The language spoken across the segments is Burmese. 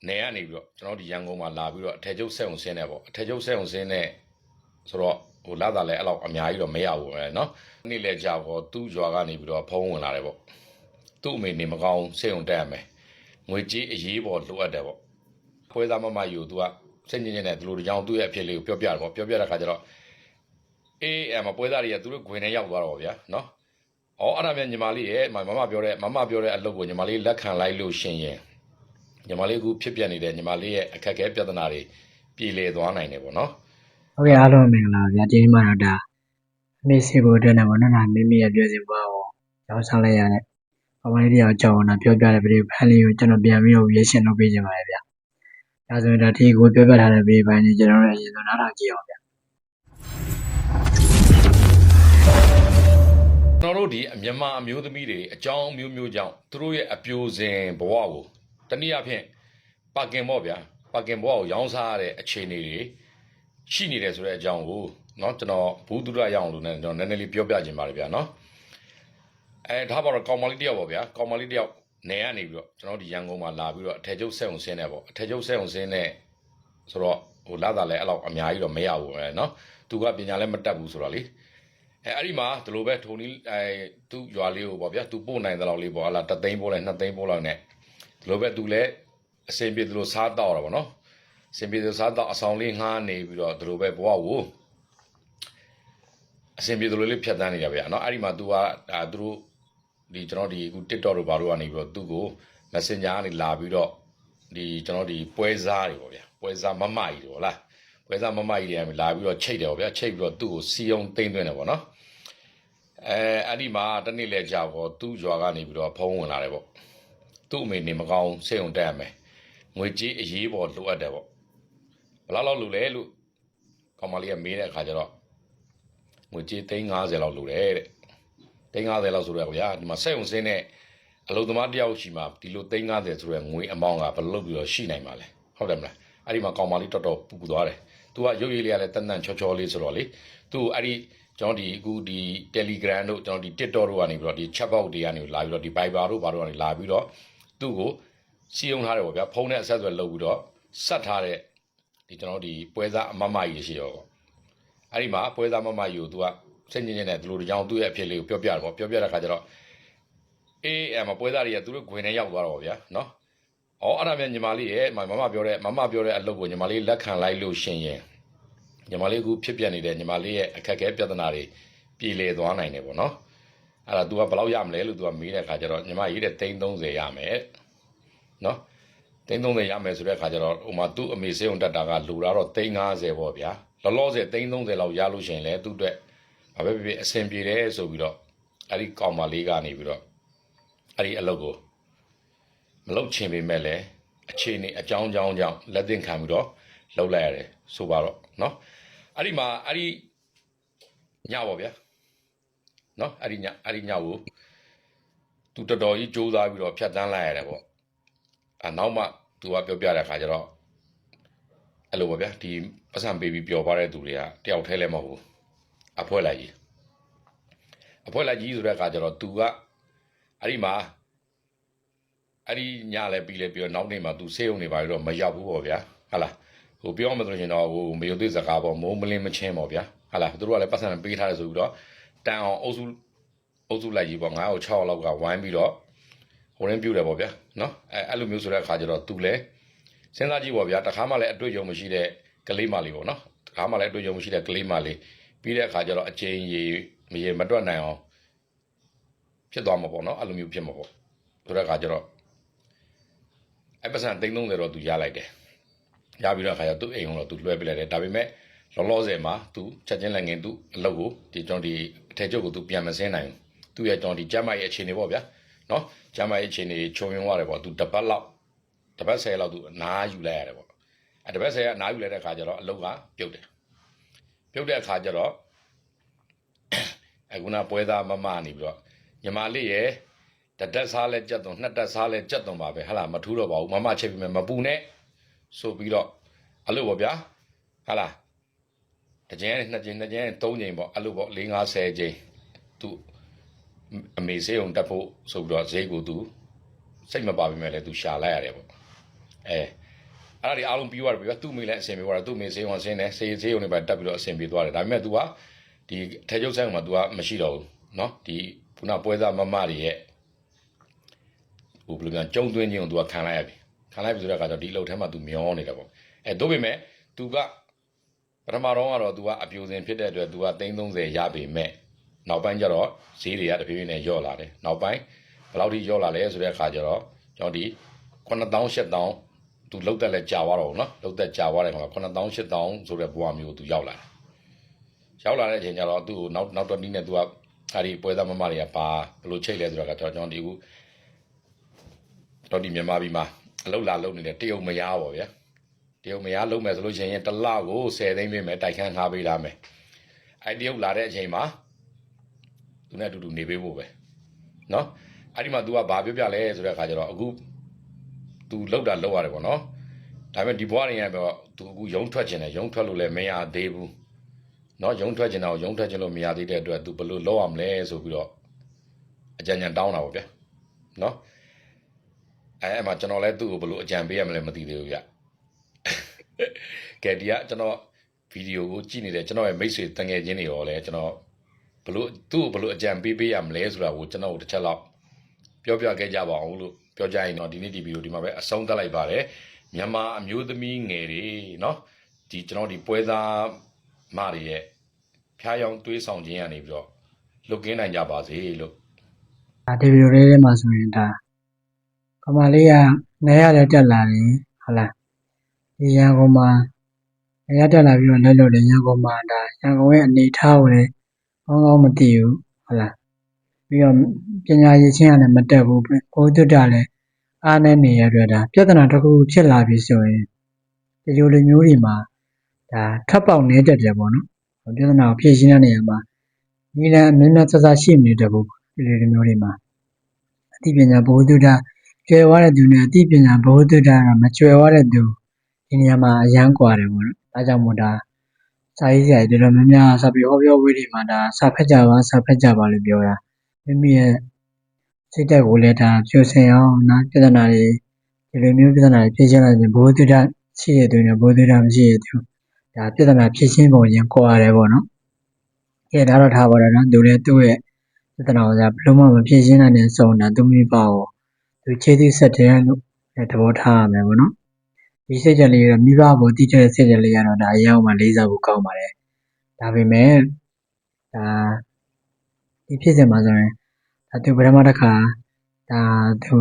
နေရနေပြီးတော့ကျွန်တော်ဒီရန်ကုန်မှာလာပြီးတော့အထက်ကျုပ်ဆက်ုံဆင်းနေပေါ့အထက်ကျုပ်ဆက်ုံဆင်းနေဆိုတော့ဟိုလာတာလည်းအဲ့လောက်အများကြီးတော့မရဘူးပဲเนาะနေ့လည်းကြာပေါ့သူ့ရွာကနေပြီးတော့ဖုံးဝင်လာတယ်ပေါ့သူ့အမေနေမကောင်းဆက်ုံတက်ရမယ်ငွေကြေးအရေးပေါ်လိုအပ်တယ်ပေါ့ဖွဲသားမမယူသူကစိတ်ညစ်ညစ်နဲ့ဒီလိုကြောင်သူ့ရဲ့အဖြစ်လေးကိုပြောပြတယ်ပေါ့ပြောပြတဲ့ခါကျတော့အေးအမပွဲသားတွေကသူတို့ဂွင်ထဲရောက်သွားတော့ဗျာเนาะအော်အဲ့ဒါမြန်ညီမလေးရဲ့မမပြောတဲ့အလုပ်ကိုညီမလေးလက်ခံလိုက်လို့ရှင်ရင်ညီမလေးကဖြစ်ပြနေတဲ့ညီမလေးရဲ့အခက်အခဲပြဿနာတွေပြည်လည်သွားနိုင်တယ်ပေါ့နော်ဟုတ်ကဲ့အားလုံးမင်္ဂလာပါဗျာဒီနေ့မှတော့ဒါအမေစီဖို့အတွက်နဲ့ပေါ့နော်ဒါမိမိရဲ့ပြောစီပွားကိုကြောင်းစားလိုက်ရတဲ့ပမာလေးတယောက်ကြောင်းတော့ပြောပြတဲ့ဗီဒီယိုဖိုင်လေးကိုကျွန်တော်ပြန်ပြီးတော့ရေရှင်းလုပ်ပေးခြင်းပါတယ်ဗျာဒါဆိုရင်ဒါဒီကိုပြောပြထားတဲ့ဗီဒီယိုဖိုင်လေးကျွန်တော်တို့အရင်ဆုံးနားထောင်ကြည့်အောင်ဗျာကျွန်တော်တို့ဒီမြန်မာအမျိုးသမီးတွေအကြောင်းမျိုးမျိုးကြောင့်သူတို့ရဲ့အပြိုစင်ဘဝကိုတနည်းအားဖြင့်ပါကင်ပေါ့ဗျာပါကင်ဘဝကိုရောင်းစားရတဲ့အခြေအနေတွေရှိနေတယ်ဆိုတဲ့အကြောင်းကိုเนาะကျွန်တော်ဘူးသူရရအောင်လို့ねကျွန်တော်နည်းနည်းလေးပြောပြခြင်းပါတယ်ဗျာเนาะဒါပါတော့ကောင်မလေးတယောက်ပေါ့ဗျာကောင်မလေးတယောက်နေရနေပြီးတော့ကျွန်တော်ဒီရန်ကုန်မှာလာပြီးတော့အထက်ကျုပ်ဆက်ုံဆင်းနေပေါ့အထက်ကျုပ်ဆက်ုံဆင်းနေဆိုတော့ဟိုလာတာလည်းအဲ့လောက်အများကြီးတော့မရဘူးပဲเนาะသူကပညာလည်းမတတ်ဘူးဆိုတော့လေအဲ့ဒီမှာဒီလိုပဲထုံနီးသူ့ရွာလေးကိုပေါ့ဗျာသူပို့နိုင်တဲ့လောက်လေးပေါ့ဟာလာ3သိန်းပို့လိုက်2သိန်းပို့လိုက်နဲ့ဒီလိုပဲသူလည်းအစင်ပြေသူလိုစားတော့တာပေါ့နော်အစင်ပြေသူစားတော့အဆောင်လေးငှားနေပြီးတော့ဒီလိုပဲဘဝကိုအစင်ပြေသူလိုလေးဖြတ်တန်းနေတာဗျာနော်အဲ့ဒီမှာ तू ကဒါသူတို့ဒီကျွန်တော်ဒီအခု TikTok တို့ဘာတို့ကနေပြီးတော့သူ့ကို Messenger ကနေလာပြီးတော့ဒီကျွန်တော်ဒီပွဲစားတွေပေါ့ဗျာပွဲစားမမကြီးတွေပေါ့လားပွဲစားမမကြီးတွေလာပြီးတော့ချိတ်တယ်ပေါ့ဗျာချိတ်ပြီးတော့သူ့ကိုစီယုံသိမ့်သွင်းတယ်ပေါ့နော်အဲ့ဒီမှာတနေ့လဲကြာပေါ့သူ့ရွာကနေပြီးတော့ဖုံးဝင်လာတယ်ပေါ့သူ့အမေနေမကောင်းစိတ်ုံတက်ရမယ်ငွေကြေးအရေးပေါ်လိုအပ်တယ်ပေါ့ဘယ်လောက်လိုလဲလို့ကောင်မလေးကမေးတဲ့အခါကျတော့ငွေကြေး350လောက်လိုတယ်တဲ့350လောက်ဆိုတော့ဗျာဒီမှာစိတ်ုံစင်းနဲ့အလုပ်သမားတယောက်ရှိမှဒီလို350ဆိုတဲ့ငွေအမောင်းကဘယ်လိုပြီးတော့ရှိနိုင်မှာလဲဟုတ်တယ်မလားအဲ့ဒီမှာကောင်မလေးတော်တော်ပူသွားတယ်သူကရုပ်ရည်လေးကလည်းတန်တန်ချောချောလေးဆိုတော့လေသူအဲ့ဒီကျွန်တော်ဒီအခုဒီ Telegram တို့ကျွန်တော်ဒီ TikTok တို့ကနေပြီးတော့ဒီ chatbot တွေကနေလာပြီးတော့ဒီ Viber တို့ဘာတို့ကနေလာပြီးတော့သူ့ကိုစီယုံထားတယ်ပေါ့ဗျာဖုန်းနဲ့အဆက်အသွယ်လုပ်ပြီးတော့ဆက်ထားတဲ့ဒီကျွန်တော်ဒီပွဲစားအမမကြီးရှိရောပေါ့အဲ့ဒီမှာပွဲစားမမကြီးကိုသူကစိတ်ညစ်ညစ်နဲ့ဒီလိုကြောင်သူ့ရဲ့အဖြစ်လေးကိုပြောပြတယ်ပေါ့ပြောပြတဲ့ခါကျတော့အေးအမပွဲစားတွေကသူတို့ဂွင်ထဲရောက်သွားတော့ဗျာနော်အော်အဲ့ဒါမြန်ညီမလေးရဲ့မမပြောတဲ့အလုပ်ကိုညီမလေးလက်ခံလိုက်လို့ရှင်ရင်ညီမလေးကဖြစ်ပြနေတဲ့ညီမလေးရဲ့အခက်အခဲပြဿနာတွေပြည်လည်သွားနိုင်တယ်ပေါ့နော်အဲ့ဒါ तू ကဘယ်လောက်ရမလဲလို့ तू ကမေးတဲ့ခါကျတော့ညီမရေးတဲ့330ရမယ်နော်330ရမယ်ဆိုတဲ့ခါကျတော့ဟိုမှာသူ့အမေစေုံတက်တာကလူတာတော့350ပေါ့ဗျာလောလောဆယ်330လောက်ရလို့ရှင်လဲသူ့အတွက်ဘာပဲဖြစ်အဆင်ပြေတယ်ဆိုပြီးတော့အဲ့ဒီကောင်မလေးကနေပြီးတော့အဲ့ဒီအလုပ်ကိုမလုပ်ချင်ပေမဲ့လည်းအခြေအနေအကြောင်းကြောင့်လက်သင့်ခံပြီးတော့လှုပ်လိုက်ရတယ်ဆိုပါတော့เนาะအဲ့ဒီမှာအဲ့ဒီညပေါ့ဗျာเนาะအဲ့ဒီညကိုသူတော်တော်ကြီးစူးစမ်းပြီးတော့ဖြတ်တန်းလိုက်ရတယ်ပေါ့နောက်မှသူကပြောပြတဲ့အခါကျတော့အဲ့လိုပေါ့ဗျာဒီပတ်စံပေးပြီးပျော်သွားတဲ့သူတွေကတယောက်တည်းလည်းမဟုတ်ဘူးအဖွဲ့လိုက်ကြီးဆိုတဲ့အခါကျတော့သူကအဲ့ဒီမှာအဲ့ဒီညလည်းပြီးလဲပြီးတော့နောက်နေ့မှာသူဆေးရုံနေပါတော့မရောက်ဘူးပေါ့ဗျာဟုတ်လားဟိုပြောမှဆိုရင်တော့ဟိုမယုံသေးစကားပေါ့မိုးမလင်းမချင်းပေါ့ဗျာဟုတ်လားသူတို့ကလည်းပတ်စံပေးထားတယ်ဆိုပြီးတော့တန်အောင်အုပ်စုလိုက်ကြီးပေါ့9ကို6လောက်ကဝိုင်းပြီးတော့ဟိုရင်းပြူတယ်ပေါ့ဗျာနော်အဲ့လိုမျိုးဆိုတဲ့အခါကျတော့သူလည်းစဉ်းစားကြည့်ပေါ့ဗျာတခါမှလည်းအတွေ့အကြုံမရှိတဲ့ကလေးမလေးပေါ့နော်တခါမှလည်းအတွေ့အကြုံမရှိတဲ့ကလေးမလေးပြီးတဲ့အခါကျတော့အချိန်ရေမတွက်နိုင်အောင်ဖြစ်သွားမှာပေါ့နော်အဲ့လိုမျိုးဖြစ်မှာပေါ့ဆိုတဲ့အခါကျတော့အဲ့ပတ်စံ330တော့သူရလိုက်တယ်ရပြီးတော့အခါကျသူ့အိမ်ကိုတော့သူလွှဲပေးလိုက်တယ်ဒါပေမဲ့လောလောဆယ်မှာသူချက်ချင်းလည်းငင်သူအလုပ်ကိုဒီကျွန်တော်ဒီအထက်ချုပ်ကိုသူပြန်မစင်းနိုင်ဘူးသူရဲ့ကျွန်တော်ဒီကျမ်းမာရေးအခြေအနေပေါ့ဗျာနော်ကျမ်းမာရေးအခြေအနေခြုံယွင်းသွားတယ်ပေါ့သူတစ်ပတ်10လောက်သူအနားယူလိုက်ရတယ်ပေါ့အဲ့တစ်ပတ်10ကအနားယူလိုက်တဲ့အခါကျတော့အလုပ်ကပြုတ်တယ်ပြုတ်တဲ့အခါကျတော့အခုနပွဲသားမမနေပြီးတော့ညီမလေးရဲ့တတက်စားလဲကြက်သွန်နှစ်တက်စားလဲကြက်သွန်ပါပဲဟာလားမထူးတော့ပါဘူးမမချက်ပြီးမပူနဲ့ဆိုပြီးတော့အဲ့လိုပေါ့ဗျာဟာလားတစ်ကျင်းနှစ်ကျင်းသုံးကျင်းပေါ့အဲ့လိုပေါ့4-50ကျင်းသူအမေစေးုံတက်ဖို့ဆိုပြီးတော့ဈေးကိုသူစိတ်မပါပေမဲ့လည်းသူရှာလိုက်ရတယ်ပေါ့ အဲ့ဒါတွေအားလုံးပြီးသွားတယ်ဗျာသူ့မိလည်းအဆင်ပြေသွားတယ်သူ့မိဆေးဝန်ဆင်းတယ်ဆေးရုံတွေပဲတက်ပြီးတော့အဆင်ပြေသွားတယ်ဒါပေမဲ့ तू ကဒီထဲကျုပ်ဆိုင်မှာ तू ကမရှိတော့ဘူးเนาะဒီခုနပွဲစားမမတွေရဲ့ဟိုဘယ်လိုပြောကျုံသွင်းခြင်းကို तू ကခံလိုက်ရပြီဆိုတဲ့အခါကျတော့ဒီအလုပ်ထဲမှာ तू မျောနေတယ်ပေါ့တို့ပေမဲ့ तू ကပထမတော့ကတော့ तू ကအပြိုစင်ဖြစ်တဲ့အတွက် तू က330ရပြီမဲ့နောက်ပိုင်းကျတော့ဈေးတွေကတဖြည်းဖြည်းနဲ့လျော့လာတယ်နောက်ပိုင်းဘယ်လောက်ထိလျော့လာလဲဆိုတဲ့အခါကျတော့ကျွန်တော်ဒီ9000 8000သူလောက်တက်လဲကြာသွားတော့နော်လောက်တက်ကြာသွားတဲ့ခါမှာ9000 8000ဆိုတဲ့ဘဝမျိုးသူရောက်လာတယ်ရောက်လာတဲ့အချိန်ကျတော့သူ့ကိုနောက်တော့နီးနဲ့သူကအဲ့ဒီပွဲသားမမတွေကပါဘယ်လိုချိတ်လဲဆိုတော့ကျွန်တော်ဒီခုတော့ဒီမြန်မာပြည်မှာအလုပ်လာလုပ်နေတဲ့တရုတ်မရားပေါ့ဗျာတရုတ်မရားလုပ်မယ်ဆိုလို့ရှိရင်တစ်လကို10သိန်းပေးမယ်တိုက်ခန်းထားပေးလာမယ်အဲ့တရုတ်လာတဲ့အချိန်မှာသူနဲ့အတူတူနေပေးဖို့ပဲနော်အဲ့ဒီမှာ तू ကဘာပြောပြလဲဆိုတဲ့အခါကျတော့အခု तू လောက်တာလောက်ရတယ်ပေါ့နော်ဒါပေမဲ့ဒီဘွားတွေကတော့ तू အခုရုံထွက်ခြင်းနဲ့ရုံထွက်လို့လည်းမရသေးဘူးเนาะရုံထွက်ခြင်းတော့ရုံထွက်ခြင်းလို့မရသေးတဲ့အတွက် तू ဘယ်လိုလုပ်ရမလဲဆိုပြီးတော့အကြံတောင်းတာပေါ့ဗျာเนาะအဲ့မှာကျွန်တော်လည်းသူ့ကိုဘယ်လိုအကြံပေးရမလဲမသိသေးဘူးဗျကဲဒီကကျွန်တော်ဗီဒီယိုကိုကြည့်နေတဲ့ကျွန်တော်ရဲ့မိတ်ဆွေတငယ်ချင်းတွေရောလဲကျွန်တော်ဘယ်လိုသူ့ကိုဘယ်လိုအကြံပေးရမလဲဆိုတာကိုကျွန်တော်တို့တစ်ချက်လောက်ပြောပြခဲ့ကြပါအောင်လို့ပြောကြရင်တော့ဒီနေ့ဒီဗီဒီယိုဒီမှာပဲအဆုံးသတ်လိုက်ပါတယ်မြန်မာအမျိုးသမီးငယ်တွေเนาะဒီကျွန်တော်ဒီပွဲသားမတွေရဲ့ဖျားယောင်းတွေးဆောင်ခြင်းကနေပြီးတော့လွတ်ကင်းနိုင်ကြပါစေလို့ ဒီဗီဒီယိုလေးထဲမှာဆိုရင်ဒါကမလေးကနေရတဲ့တက်လာတယ်ဟုတ်လားဒီရန်ကုန်မှာနေရတက်လာပြီးတော့လက်လို့တယ်ရန်ကုန်မှာဒါရန်ကုန်ရဲ့အနေထားကိုလည်းကောင်းကောင်းမသိဘူးဟုတ်လားပြီးတော့ပညာရေးချင်းကလည်းမတက်ဘူးကိုယ်တွေ့တာလည်းအားနဲ့နေရတဲ့ဒါပြဿနာတစ်ခုဖြစ်လာပြီဆိုရင်ဒီလိုလိုမျိုးတွေမှာဒါထပ်ပေါက်နေတတ်တယ်ပေါ့နော်ပြဿနာကိုဖြေရှင်းတဲ့နေရာမှာဒီလည်းအမြဲတမ်းစစရှိနေတယ်ပေါ့ဒီလိုလိုမျိုးတွေမှာအသိပညာဘဝတုဒ္ဒကျွယ်ဝတဲ့သူနဲ့အသိပညာဘဝတုဒ္ဒကမကျွယ်ဝတဲ့သူဒီနေရာမှာအရန်กว่าတယ်ပေါ့နော်ဒါကြောင့်မို့ဒါစာရေးဆရာတွေတော်တော်များများစာပေဟောပြောဝေးတွေမှာဒါစာဖတ်ကြပါလို့ပြောတာမိမိရဲ့စိတ်ဓာတ်ကိုလည်းဒါဖြိုဆင်အောင်နော်ပြဿနာတွေဒီလိုမျိုးပြဿနာတွေဖြေရှင်းလိုက်ရင်ဘဝတုဒ္ဒရှိရတဲ့သူနဲ့ဘဝတုဒ္ဒမရှိရတဲ့သူဒါပြဿနာဖြေရှင်းပုံရင်ကွာတယ်ပေါ့နော်ကဲဒါတော့ထားပါတော့နော်သူလည်းသူ့ရဲ့ပြဿနာကိုဘယ်လိုမှမဖြေရှင်းနိုင်တဲ့ဆုံးတာသူမိပါကိုသူခြေသိဆက်တယ်လို့သဘောထားရမယ်ပေါ့နော်ဒီစိတ်ကြက်လေးတော့မိဘကိုတိကျတဲ့စိတ်ကြက်လေးကတော့ဒါအရင်ကလေးစားဖို့ကောင်းပါတယ်ဒါပေမဲ့ဒါဒီဖြစ်စဉ်မှာဆိုရင်ဒါသူပထမတစ်ခါဒါသူ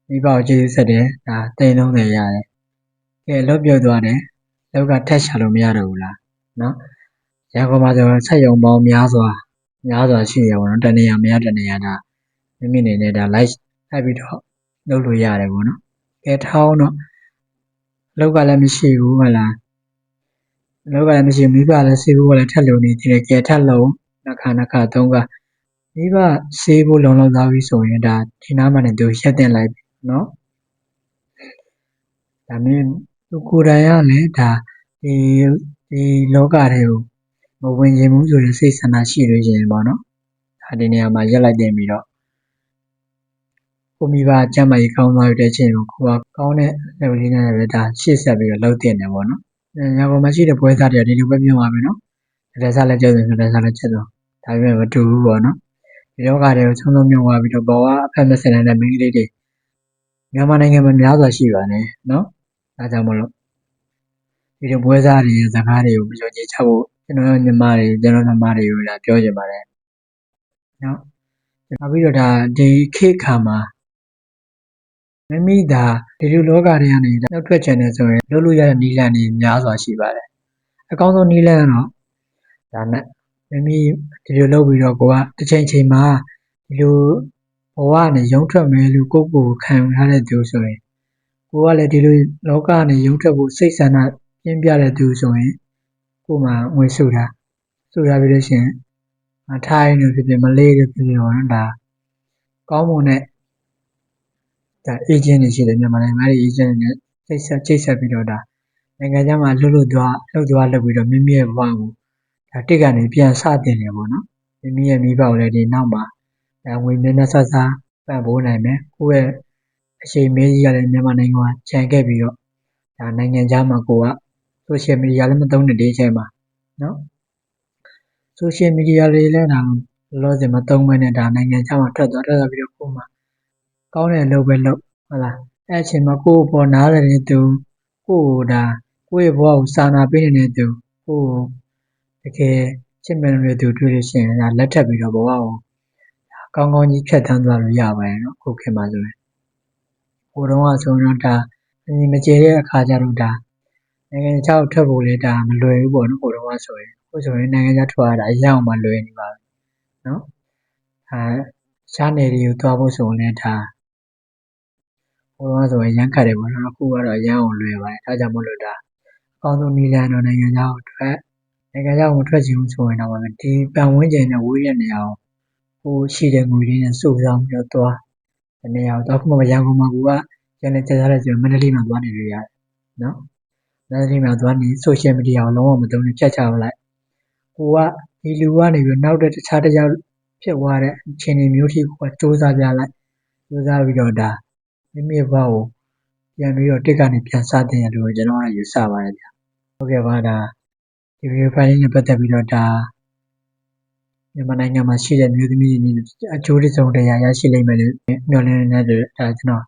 မိဘကိုခြေသိဆက်တယ်ဒါ330ရတယ်ကဲလောက်ပြောသွားတယ်လောက်ကထက်ရှာလို့မရတော့ဘူးလားနော်ရန်ကုန်မှာဆိုဆက်ယုံပေါင်းများစွာရှိရပါတော့တနေရာမရတနေရာဒါမိမိနေနဲ့ဒါ live ထိုက်ပြီးတော့လုပ်လို့ရတယ်ပေါ့နော်ကဲထောင်းတော့လောက်ကလည်းမရှိဘူးဟုတ်လားလောက်ကလည်းမရှိမိဘလည်းစေဖို့လည်းထက်လို့နေသေးတယ်ကဲထက်လုံးနှစ်ခါသုံးခါမိဘစေဖို့လုံလောက်သွားပြီဆိုရင်ဒါဒီနားမှာလည်းသူရက်တင်လိုက်နော်ဒါမင်းသူကိုယ်တိုင်ကလည်းဒါဒီလောကတွေကိုမဝင်ခြင်းဘူးဆိုတဲ့စိတ်ဆန္ဒရှိလို့ရှိရင်ပေါ့နော်ဒါဒီနေရာမှာရက်လိုက်တင်ပြီးတော့ကိုမိဘကျမ်းမာရေးကောင်းသွားတဲ့ချင်းကိုကကောင်းတဲ့ level လေးနဲ့ပဲဒါရှေ့ဆက်ပြီးတော့လုပ်တင်တယ်ပေါ့နော်ရန်ကုန်မှာရှိတဲ့ပွဲစားတွေကဒီလိုပဲပြောပါမယ်နော်လက်စားလက်ကျဆိုလက်စားလက်ကျဆိုဒါပေမဲ့မတူဘူးပေါ့နော်ဒီလောကတွေကိုဆုံးဆုံးမြုံသွားပြီးတော့ဘဝအဖက်မစင်တဲ့မိန်းကလေးတွေမြန်မာနိုင်ငံမှာများစွာရှိပါတယ်နော်ဒါကြောင့်မလို့ဒီလိုပွဲစားတွေရဲ့စကားတွေကိုမယုံကြည်ချဖို့ကျွန်တော်ညီမတွေကိုဒါပြောချင်ပါတယ်နော်နောက်ပြီးတော့ဒါဒီခေတ်ခါမှာမိမိဒါဒီလိုလောကတွေကနေနောက်ထွက်ချင်တယ်ဆိုရင်လုပ်လို့ရတဲ့နည်းလမ်းတွေများစွာရှိပါတယ်အကောင်းဆုံးနည်းလမ်းကတော့ဒါနဲ့မိမိဒီလိုလုပ်ပြီးတော့ကိုကတစ်ချိန်မှာဒီလိုဘဝနဲ့ရုံထွက်မယ်လို့ကိုယ်ခံထားတဲ့သူဆိုရင်ကိုကလည်းဒီလိုလောကနဲ့ရုံထွက်ဖို့စိတ်ဆန္ဒပြင်းပြတဲ့သူဆိုရင်ကိုမှငွေစုတာပြီးလို့ရှိရင်ထိုင်းလို့ဖြစ်ဖြစ်မလေးလို့ဖြစ်ဖြစ်တော့ဒါကောင်းမွန်တဲ့ဒါ agent တွေရှိတယ်မြန်မာနိုင်ငံမှာ agent တွေနဲ့ချိတ်ဆက်ပြီးတော့ဒါနိုင်ငံခြားမှာလှုပ်ပြီးတော့မိမိရဲ့ဘဝကိုဒါတစ်ကနေပြန်စတင်တယ်ပေါ့နော်မိမိရဲ့မိဘကိုလည်းဒီနောက်မှာဒါငွေမျက်နှာဆဆပံ့ပိုးနိုင်မယ်ကိုယ့်ရဲ့အချိန်မေးကြီးကလည်းမြန်မာနိုင်ငံမှာခြံခဲ့ပြီးတော့ ဒါနိုင်ငံခြားမှာကိုက social media လည်းမသုံးတဲ့ဒီအချိန်မှာနော် social media တွေလည်းဒါလောလောဆယ်မသုံးဘဲနဲ့ဒါနိုင်ငံခြားမှာထွက်သွားပြီးတော့ကိုယ်မှာကောင်းတဲ့အလုပ်ပဲလုပ်ဟုတ်လားအဲ့အချိန်မှာကိုယ့်ဘောနားလည်းသူကိုယ့်ကိုဒါကိုယ့်ရဲ့ဘဝကိုစာနာပေးနေတဲ့သူကိုယ့်ကိုတကယ်ချစ်မြတ်တဲ့သူတွေ့လို့ရှိရင်ဒါလက်ထပ်ပြီးတော့ဘဝကိုကောင်းကောင်းကြီးဖြတ်သန်းသွားလို့ရပါတယ်နော်ခုခေတ်မှာဆိုရင်ဟိုတုန်းကဆိုရင်တော့ဒါမကျေတဲ့အခါကျတော့ဒါနိုင်ငံခြားကိုထွက်ဖို့လည်းဒါမလွယ်ဘူးပေါ့နော်ဟိုတုန်းကဆိုရင်အခုဆိုရင်နိုင်ငံခြားထွက်ရတာအရင်အောင်မှလွယ်နေပါပြီနော်ရှားနယ်တွေကိုသွားဖို့ဆိုရင်လည်းဒါဟိုတုန်းကဆိုရင်ရမ်းခတ်တယ်ပေါ့နော်အခုကတော့အရင်အောင်လွယ်ပါတယ်ဒါကြောင့်မလို့ဒါအကောင်းဆုံးနည်းလမ်းတော့နိုင်ငံခြားကိုထွက်နိုင်ငံခြားကိုထွက်ချင်ဘူးဆိုရင်တော့ဒီပတ်ဝန်းကျင်နဲ့ဝေးတဲ့နေရာကိုရှိတဲ့ငွေလေးနဲ့စုဆောင်ပြီးတော့သွားဒီနေရာကိုတော့ခုမှရန်ကုန်မှာကကျန်တဲ့ကြားတဲ့ဆိုရင်မန္တလေးမှာသွားနေလို့ရတယ်နော်မန္တလေးမှာသွားနေ social media ကိုလုံးဝမသုံးနဲ့ဖြတ်ချပလိုက်ကိုကဒီလူကနေပြီးနောက်တခြားတစ်ယောက်ဖြစ်သွားတဲ့အခြေအနေမျိုးထိကိုစူးစမ်းပြလိုက်စူးစမ်းပြီးတော့ဒါမိမိဘဝကိုပြန်ပြီးတော့တစ်ကနေပြန်စတင်ရလို့ကျွန်တော်ကယူဆပါတယ်ဗျဟုတ်ကဲ့ပါဒါဒီဗီဒီယိုဖိုင်လေးနဲ့ပတ်သက်ပြီးတော့ဒါမြန်မာနိုင်ငံမှာရှိတဲ့မျိုးသမီးတွေအကျိုးတစုံတရာရရှိလိမ့်မယ်လို့မျှော်လင့်နေတဲ့ဒါကျွန်တော်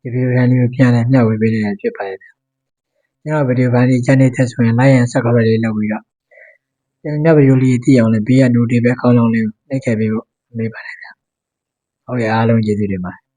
ဒီဗီဒီယိုဖိုင်လေးကိုပြန်လည်မျှဝေပေးနေတာဖြစ်ပါတယ်ကျွန်တော်ဗီဒီယိုဖိုင်လေးချန်နေသက်ဆိုရင် like and subscribe လေးလုပ်ပြီးတော့ကျွန်တော်ဗီဒီယိုလေးသိအောင်လည်းဘေးက notification ခေါင်းလုံးလေးကိုနှိပ်ခဲ့ပြီးတော့မေးပါတယ်ဗျဟုတ်ကဲ့အားလုံးကျေးဇူးတင်ပါတယ်